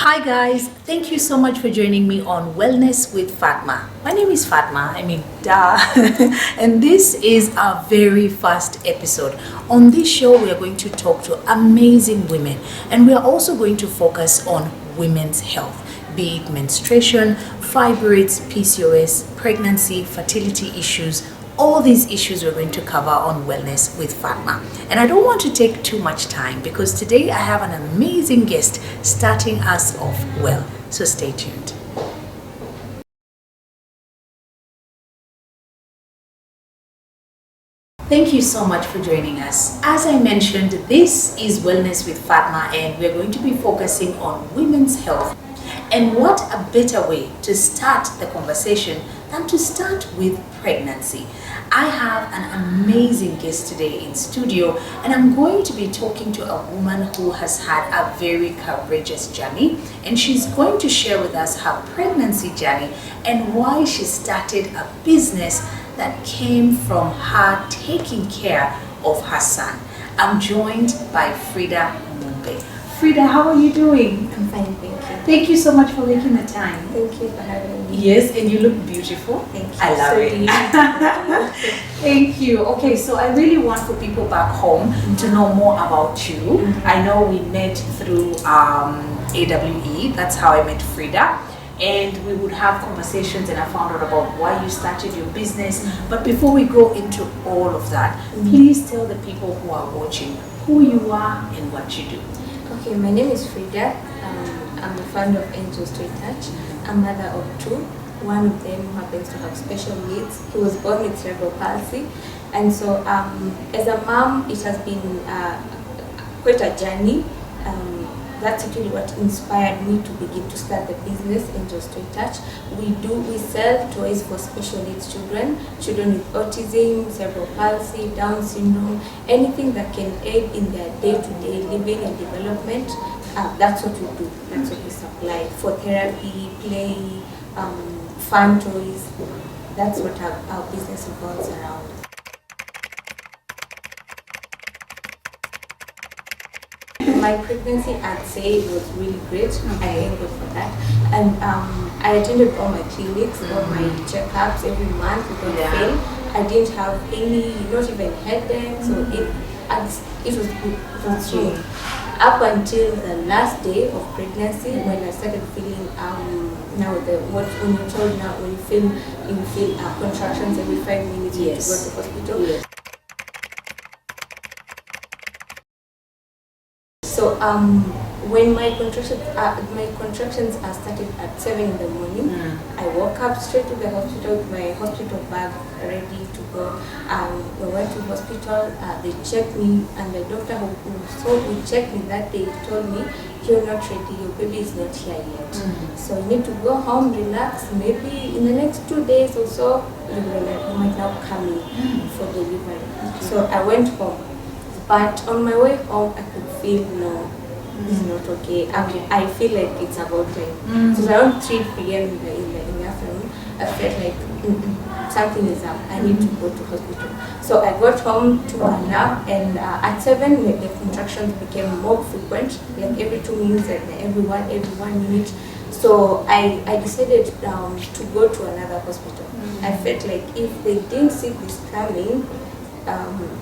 Hi guys, thank you so much for joining me on Wellness with Fatma. My name is Fatma, duh. And this is our very first episode. On this show, we are going to talk to amazing women, and we are also going to focus on women's health, be it menstruation, fibroids, PCOS, pregnancy, fertility issues. All these issues we're going to cover on Wellness with Fatma. And I don't want to take too much time because today I have an amazing guest starting us off well. So stay tuned. Thank you so much for joining us. As I mentioned, this is Wellness with Fatma, and we're going to be focusing on women's health. And what a better way to start the conversation than to start with pregnancy. I have an amazing guest today in studio, and I'm going to be talking to a woman who has had a very courageous journey, and she's going to share with us her pregnancy journey and why she started a business that came from her taking care of her son. I'm joined by Fridah Mumbe. Fridah, how are you doing? I'm fine, thank you. Thank you so much for making the time. Thank you for having me. Yes, and you look beautiful. Thank you. I love it. Thank you. Okay, so I really want for people back home to know more about you. I know we met through AWE. That's how I met Fridah. And we would have conversations, and I found out about why you started your business. But before we go into all of that, please tell the people who are watching who you are and what you do. Okay, my name is Fridah. I'm the founder of Angels to Touch. I'm mother of two. One of them happens to have special needs. He was born with cerebral palsy. And so as a mom, it has been quite a journey. That's actually what inspired me to begin to start the business, Angels to Touch. We sell toys for special needs children with autism, cerebral palsy, Down syndrome, anything that can aid in their day-to-day living and development. That's what we do. That's what we supply for therapy, play, fun toys. That's what our business revolves around. My pregnancy, I'd say, was really great. I thank God for that. And I attended all my clinics, all my checkups every month without fail. I didn't have any, not even headache, so it was good. It was strong. Up until the last day of pregnancy, when I started feeling when you're told now when you feel contractions every 5 minutes, you have to go to the hospital. Yes. So when my contractions are started at 7 in the morning, I woke up straight to the hospital with my hospital bag ready to go. We went to hospital, they checked me, and the doctor who checked me that day told me, "You're not ready, your baby is not here yet. So you need to go home, relax, maybe in the next 2 days or so, you might now come in for delivery." So I went home. But on my way home, I could feel, no, this is not okay. I feel like it's about time. So around 3 p.m. in the afternoon, I felt like something is up. I need to go to hospital. So I got home, took a nap, and at 7, the contractions became more frequent, like every 2 minutes, and every 1 minute. So I decided to go to another hospital. I felt like if they didn't see this coming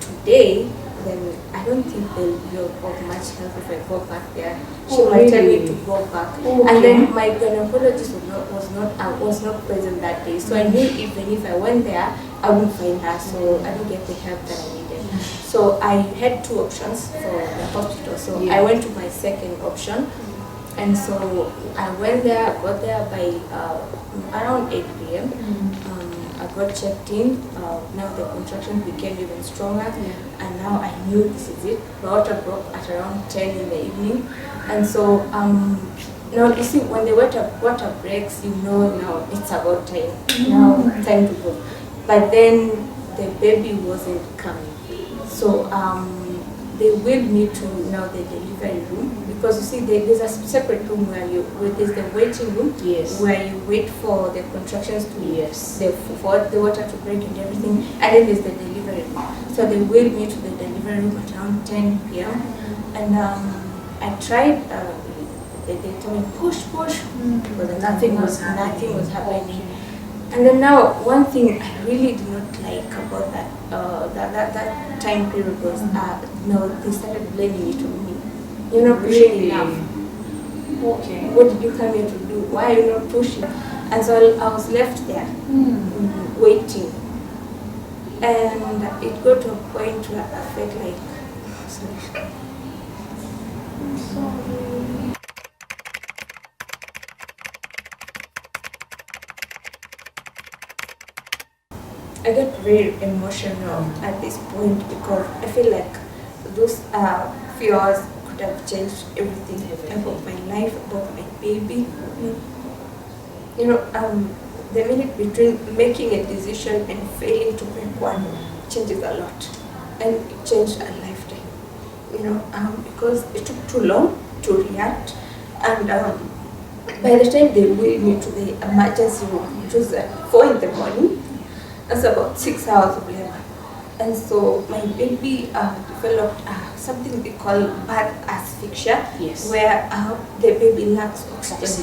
today, then I don't think they'll be of much help if I go back there. She might tell me to go back. And then my gynecologist was not present that day. So I knew even if I went there, I wouldn't find her. So I didn't get the help that I needed. So I had 2 options for the hospital. So I went to my second option. And so I went there, got there by around 8 p.m. I got checked in. Now the contractions became even stronger, and now I knew this is it. My water broke at around 10 in the evening, and so now you see when the water breaks, you know now it's about time. Now time to go. But then the baby wasn't coming, so they wheeled me to now the delivery room, because you see there's a separate room where there's the waiting room, where you wait for the contractions to for the water to break and everything, and then there's the delivery room. So they wheeled me to the delivery room at around 10 p.m. and I tried they told me push, but Nothing was nothing was happening. Okay. And then now, one thing I really did not like about that time period was now they started blaming it on me. You're not pushing enough. Okay. What did you come here to do? Why are you not pushing? And so I was left there waiting. And it got to a point where I felt like, sorry. I got very emotional at this point because I feel like those fears could have changed everything about my life, about my baby. You know, the minute between making a decision and failing to make one changes a lot, and it changed a lifetime. You know, because it took too long to react, and by the time they wheeled me to the emergency room, it was 4 in the morning. That's about 6 hours of labor. And so my baby developed something they call birth asphyxia, where the baby lacks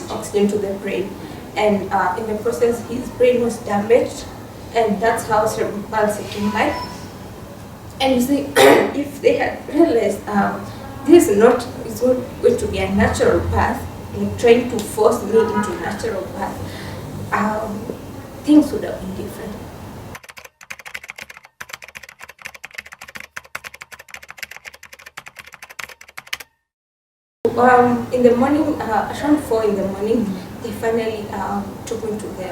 oxygen to the brain. And in the process, his brain was damaged, and that's how cerebral palsy came by. And you see, if they had realized this is not going to be a natural path, like trying to force me into a natural path, things would have been different. In the morning, around 4 in the morning, they finally took me to the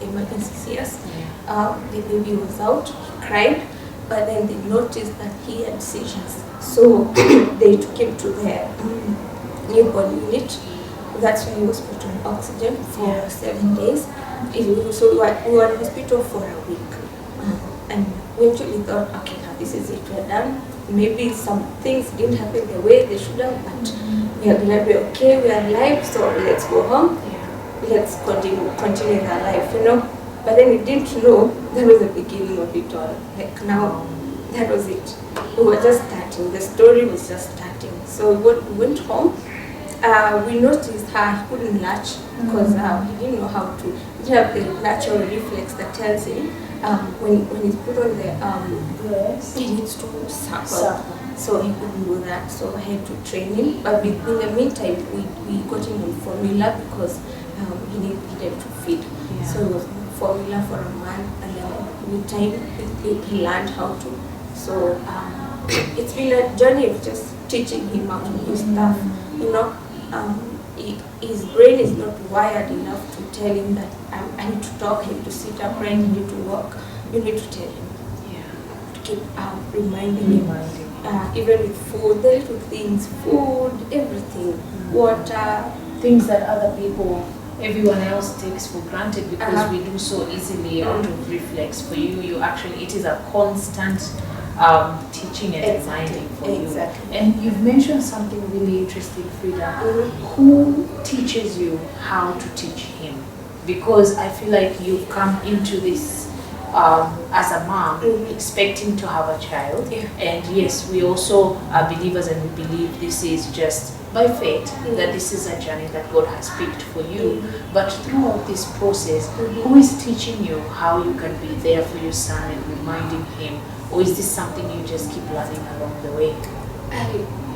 emergency CS. The baby was out, he cried, but then they noticed that he had seizures. So they took him to the newborn unit. That's where he was put on oxygen for 7 days. So we were in hospital for a week. And we actually thought, okay, now this is it, we're done. Maybe some things didn't happen the way they should have, but we are going to be okay, we are alive, so let's go home. Let's continue our life, you know. But then we didn't know that was the beginning of it all. Like now, that was it. We were just starting, the story was just starting. So we went home. We noticed he couldn't latch because he didn't know how to. He didn't have the natural reflex that tells him when he's put on the breast, he needs to suckle. So he couldn't do that. So I had to train him. But in the meantime, we got him on formula because he needed to feed. So it was formula for a month, and then with time he learned how to. So it's been a journey of just teaching him how to do stuff. You know, his brain is not wired enough to tell him that I need to talk, I need to sit upright, I need to walk. You need to tell him. To keep reminding him. Even with food, the little things, food, everything, water. Things that other people, everyone else takes for granted because we do so easily out of reflex. For you actually, it is a constant teaching and reminding for you. And you've mentioned something really interesting, Fridah. Who teaches you how to teach him? Because I feel like you've come into this as a mom expecting to have a child. And yes, we also are believers and we believe this is just by faith that this is a journey that God has picked for you. But throughout this process, who is teaching you how you can be there for your son and reminding him? Or is this something you just keep learning along the way?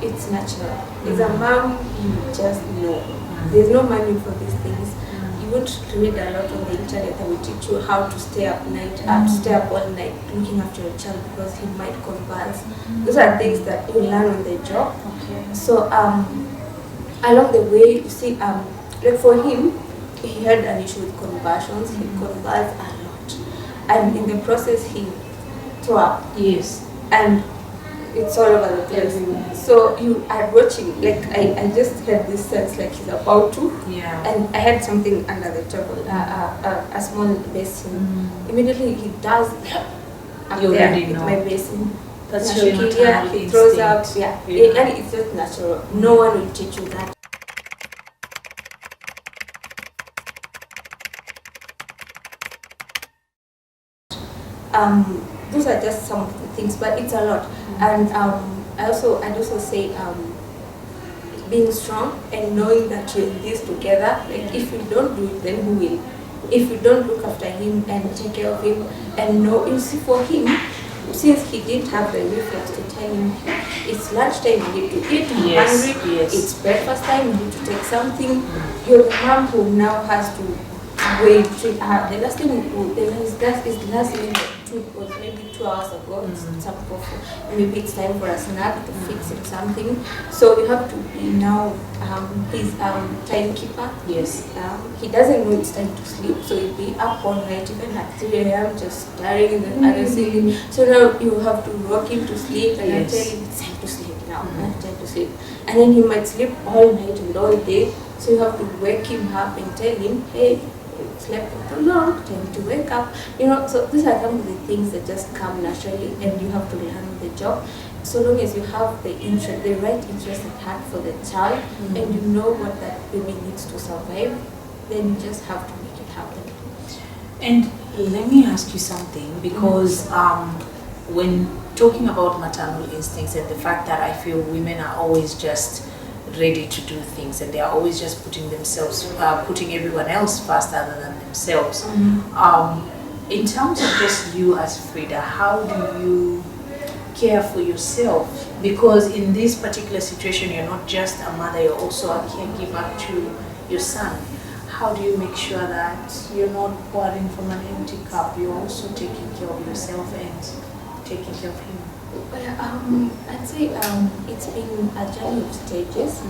It's natural. As a mom, you just know. There's no manual for these things. You won't read a lot on the internet that will teach you how to stay up all night looking after your child because he might convulse. Those are things that you learn on the job. So along the way, you see, like for him, he had an issue with convulsions. He convulsed a lot, and in the process, he threw up. And it's all over the place. So you are watching, like I just had this sense like he's about to. And I had something under the table, a small basin. Immediately he does up you there already with know. my basin. That's your he throws up. And it's just natural. No one will teach you that. Those are just some of the things, but it's a lot. And I'd also say being strong and knowing that you're in this together. Like if you don't do it, then who will? If you don't look after him and take care of him and know, you see, for him, since he didn't have the reflex to tell him it's lunchtime, you need to eat, I'm hungry, it's breakfast time, you need to take something. You're the mom who now has to wait. The last thing his last minute was maybe 2 hours ago. It's some coffee. Maybe it's time for a snack to fix him something. So you have to be now his timekeeper. Yes. He doesn't know it's time to sleep, so he'll be up all night, even at 3 a.m. just staring in the ceiling. So now you have to rock him to sleep and tell him it's time to sleep now. It's time to sleep. And then he might sleep all night and all day. So you have to wake him up and tell him, hey, slept for too long, time to wake up. You know, so these are some of the things that just come naturally, and you have to learn the job. So long as you have the interest, the right interest at heart for the child, and you know what that baby needs to survive, then you just have to make it happen. And let me ask you something, because when talking about maternal instincts and the fact that I feel women are always just ready to do things, and they are always just putting themselves, putting everyone else first other than themselves. In terms of just you as Fridah, how do you care for yourself? Because in this particular situation, you're not just a mother, you're also a caregiver to your son. How do you make sure that you're not pouring from an empty cup? You're also taking care of yourself and taking care of him. I'd say it's been a journey of stages.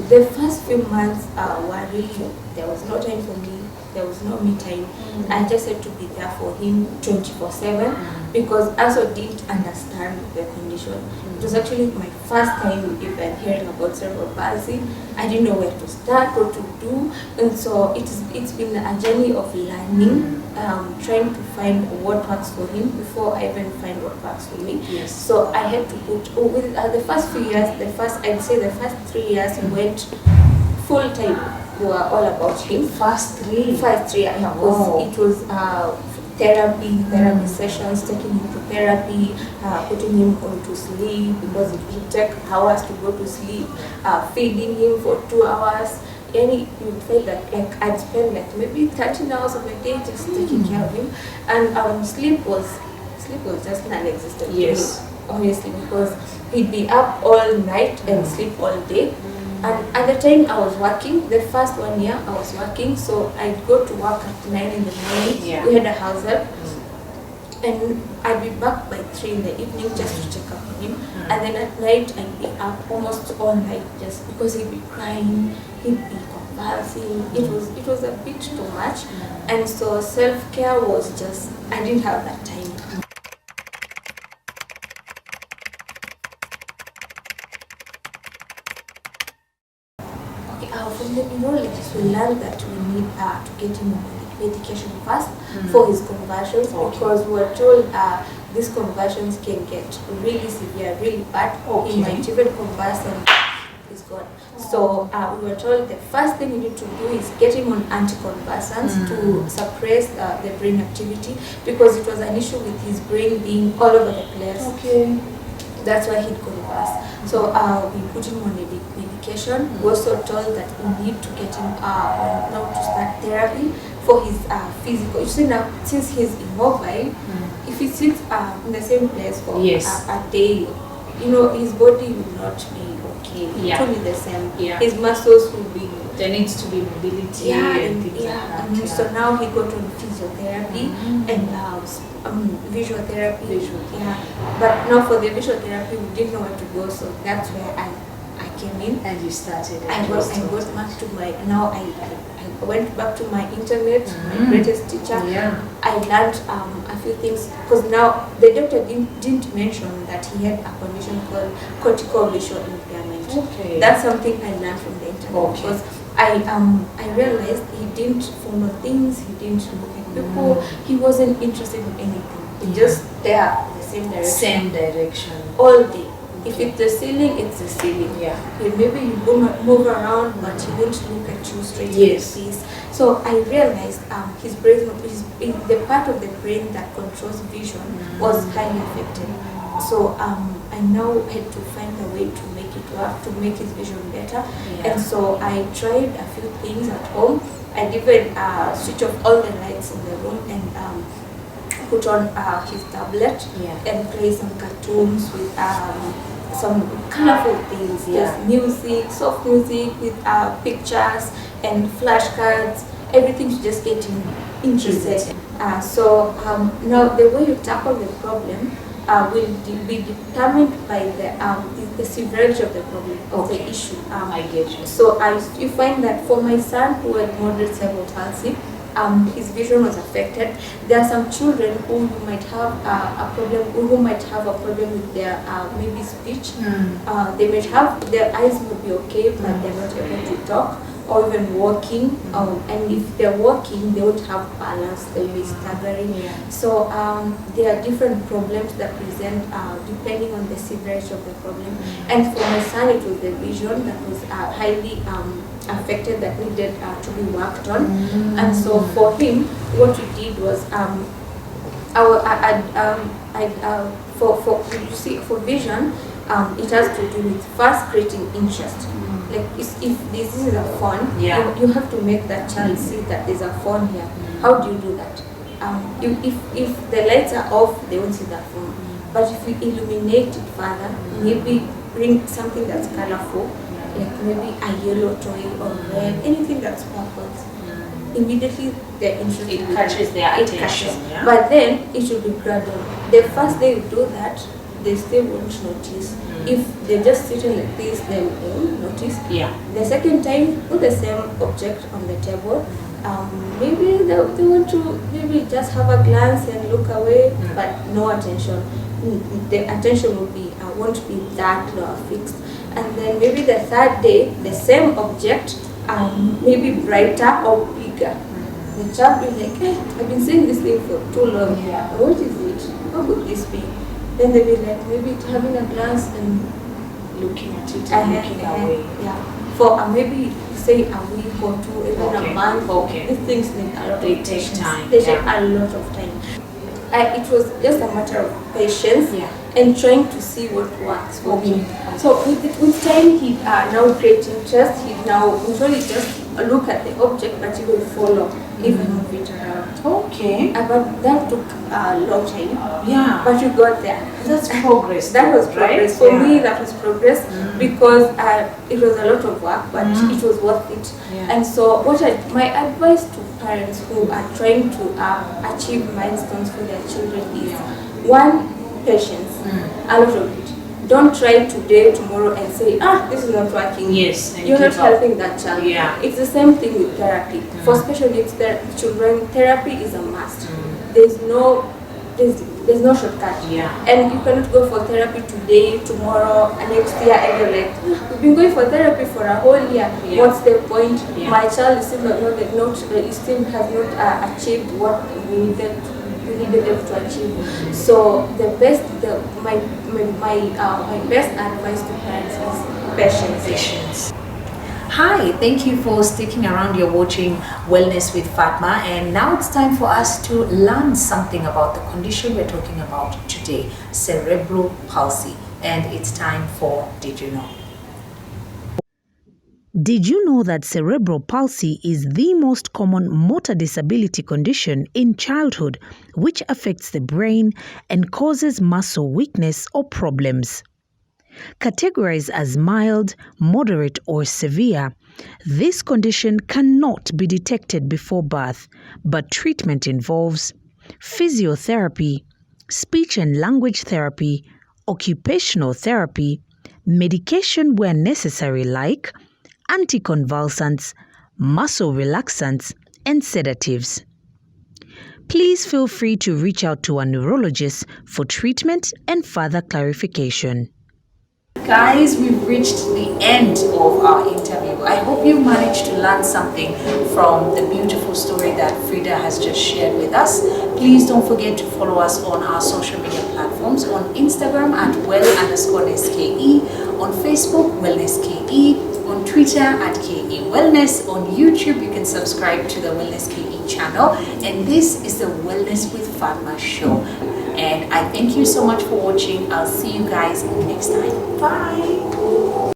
The first few months were really, there was no time for me, there was no me time. I just had to be there for him 24/7 because I also didn't understand the condition. It was actually my first time even hearing about cerebral palsy. I didn't know where to start, what to do, and so it's been a journey of learning, trying to find what works for him before I even find what works for me. Yes. So I had to put the first few years, I'd say the first 3 years went full time. They were all about him. First three, yeah, because it was therapy sessions, taking him to therapy, putting him on to sleep because it would take hours to go to sleep, feeding him for 2 hours. You felt that like I'd spend like maybe 13 hours of a day just taking care of him, and sleep was just non-existent. Yes, obviously, because he'd be up all night and sleep all day. And at the time I was working, the first 1 year I was working, so I'd go to work at 9 in the morning. Yeah. We had a house help, and I'd be back by 3 in the evening just to check up on him. And then at night I'd be up almost all night just because he'd be crying, he'd be convulsing. It was a bit too much, and so self-care was just, I didn't have that time. From the neurologist, we learned that we need to get him on medication first for his conversions, because we were told these conversions can get really severe, really bad. He might even converse and he's gone. So we were told the first thing we need to do is get him on anticonvulsants to suppress the brain activity, because it was an issue with his brain being all over the place. Okay. That's why he'd converse. So we put him on medication. We also told that we need to get him now to start therapy for his physical. You see now, since he's immobile, if he sits in the same place for a day, his body will not be okay. It will be the same. Yeah. His muscles will be. There needs to be mobility and things like that. So now he got on physiotherapy and visual therapy. Yeah. But now for the visual therapy, we didn't know where to go, so that's where I came in. And you started. I got back to my, now I went back to my internet, my greatest teacher. Yeah. I learned a few things, because now the doctor didn't mention that he had a condition called cortical visual impairment. Okay. That's something I learned from the internet, because I realized he didn't follow things, he didn't look at people, he wasn't interested in anything. He just there, the same direction. Same direction. All day. If it's the ceiling, it's the ceiling. Yeah. Maybe you move around, but he won't look at you straight in the face. So I realized his brain, the part of the brain that controls vision was highly affected. So I now had to find a way to make it to make his vision better. And so I tried a few things at home. I even switch off all the lights in the room and put on his tablet and play some cartoons with some colorful things, just music, soft music with pictures and flashcards, everything to just get him interested. So now the way you tackle the problem will be determined by the severity of the problem, of the issue. I get you. So you find that for my son who had moderate cerebral palsy, his vision was affected. There are some children who might have a problem with their maybe speech. They might have, their eyes will be okay, but they're not able to talk or even walking. And if they're walking, they won't have balance, they'll be staggering. So there are different problems that present depending on the severity of the problem. And for my son, it was the vision that was highly affected, that needed to be worked on. And so for him, what we did was for vision, it has to do with first creating interest. Like if this is a phone, you have to make that child see that there's a phone here. How do you do that? If the lights are off, they won't see that phone. But if you illuminate it further, maybe bring something that's colorful, like maybe a yellow toy or red, anything that's purple, immediately they're interested. It catches their attention. But then it should be gradual. The first day you do that, they still won't notice. If they're just sitting like this, then they won't notice. The second time, put the same object on the table. Maybe they want to maybe just have a glance and look away, but no attention. The attention will be won't be that fixed. And then maybe the third day, the same object, maybe brighter or bigger. The child will be like, hey, I've been seeing this thing for too long. What is it? How could this be? Then they'll be like, maybe having a glance and looking at it and looking away. For maybe say a week or two, even a month. These things need a lot of patience. Time. They take a lot of time. It was just a matter of patience and trying to see what works for him. So with time, he now creates interest. He now not only just look at the object, but he will follow, even move it around. But that took a long time. But you got there. That's progress. That was progress. For me, that was progress because it was a lot of work, but it was worth it. And so my advice to parents who are trying to achieve milestones for their children is, one, patience, a lot of it. Don't try today, tomorrow and say, this is not working. You're not helping that child. It's the same thing with therapy. For special needs children, therapy is a must. There's no shortcut. And you cannot go for therapy today, tomorrow, and next year, and you're like, we've been going for therapy for a whole year. What's the point? My child is still has not achieved what we needed them to achieve. So my best advice to parents is patience. Hi, thank you for sticking around. You're watching Wellness with Fatma, and now it's time for us to learn something about the condition we're talking about today, cerebral palsy. And it's time for Did You Know? Did you know that cerebral palsy is the most common motor disability condition in childhood, which affects the brain and causes muscle weakness or problems? Categorized as mild, moderate, or severe, this condition cannot be detected before birth, but treatment involves physiotherapy, speech and language therapy, occupational therapy, medication where necessary like anticonvulsants, muscle relaxants, and sedatives. Please feel free to reach out to a neurologist for treatment and further clarification. Guys, we've reached the end of our interview. I hope you managed to learn something from the beautiful story that Fridah has just shared with us. Please don't forget to follow us on our social media platforms, on Instagram at well_NSKE, on Facebook WellnessKE, on Twitter at KE Wellness, on YouTube you can subscribe to the WellnessKE channel, and this is the Wellness with Fatma Show. And I thank you so much for watching. I'll see you guys next time. Bye.